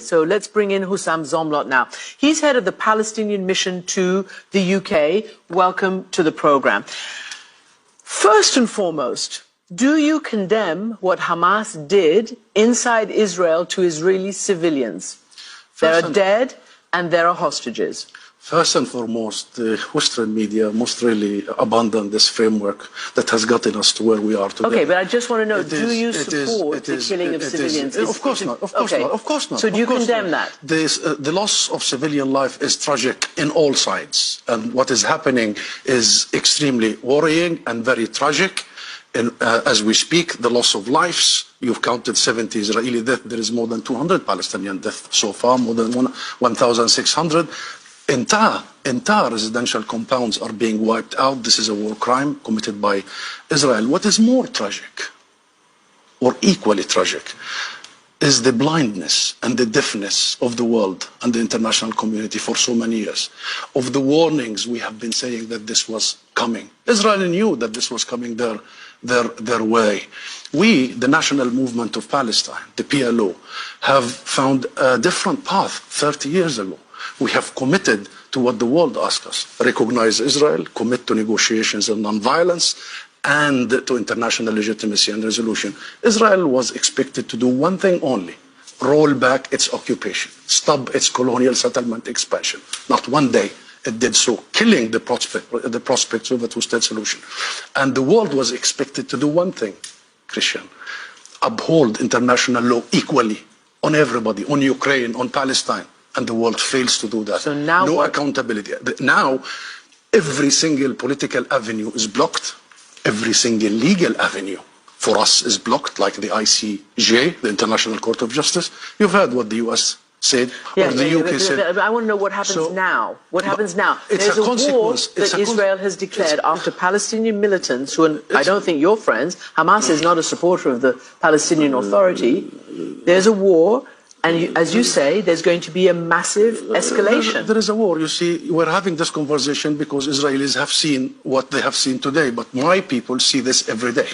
So let's bring in Hussam Zomlot now. He's head of the Palestinian mission to the UK. Welcome to the program. First and foremost, do you condemn what Hamas did inside Israel to Israeli civilians? There are dead and there are hostages. First and foremost, the Western media must really abandon this framework that has gotten us to where we are today. Okay, but I just want to know, do you support the killing of civilians? Of course not, of course not, of course not. So do you condemn that? The loss of civilian life is tragic in all sides. And what is happening is extremely worrying and very tragic. And as we speak, the loss of lives, you've counted 70 Israeli deaths. There is more than 200 Palestinian deaths so far, more than 1,600. Entire residential compounds are being wiped out. This is a war crime committed by Israel. What is more tragic, or equally tragic, is the blindness and the deafness of the world and the international community for so many years, of the warnings we have been saying that this was coming. Israel knew that this was coming their way. We, the National Movement of Palestine, the PLO, have found a different path 30 years ago. We have committed to what the world asked us: recognize Israel, commit to negotiations and non-violence, and to international legitimacy and resolution. Israel was expected to do one thing only: roll back its occupation, stop its colonial settlement expansion. Not one day it did so, killing the prospects of a two-state solution. And the world was expected to do one thing, Christian: uphold international law equally on everybody, on Ukraine, on Palestine. And the world fails to do that. So now no accountability. Now, every single political avenue is blocked. Every single legal avenue for us is blocked, like the ICJ, the International Court of Justice. You've heard what the US said, or the UK said. I want to know what happens now. What happens now? There's a war that Israel has declared after Palestinian militants, who I don't think you're friends. Hamas is not a supporter of the Palestinian Authority. There's a war. And as you say, there's going to be a massive escalation. There is a war. You see, we're having this conversation because Israelis have seen what they have seen today. But my people see this every day.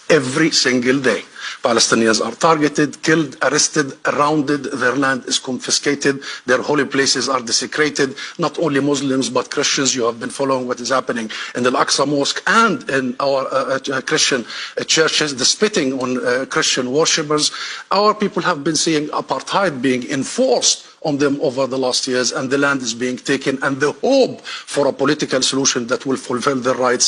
Every single day. Palestinians are targeted, killed, arrested, surrounded, their land is confiscated, their holy places are desecrated. Not only Muslims, but Christians. You have been following what is happening in the Al-Aqsa Mosque and in our Christian churches, the spitting on Christian worshippers. Our people have been seeing apartheid being enforced on them over the last years, and the land is being taken, and the hope for a political solution that will fulfill their rights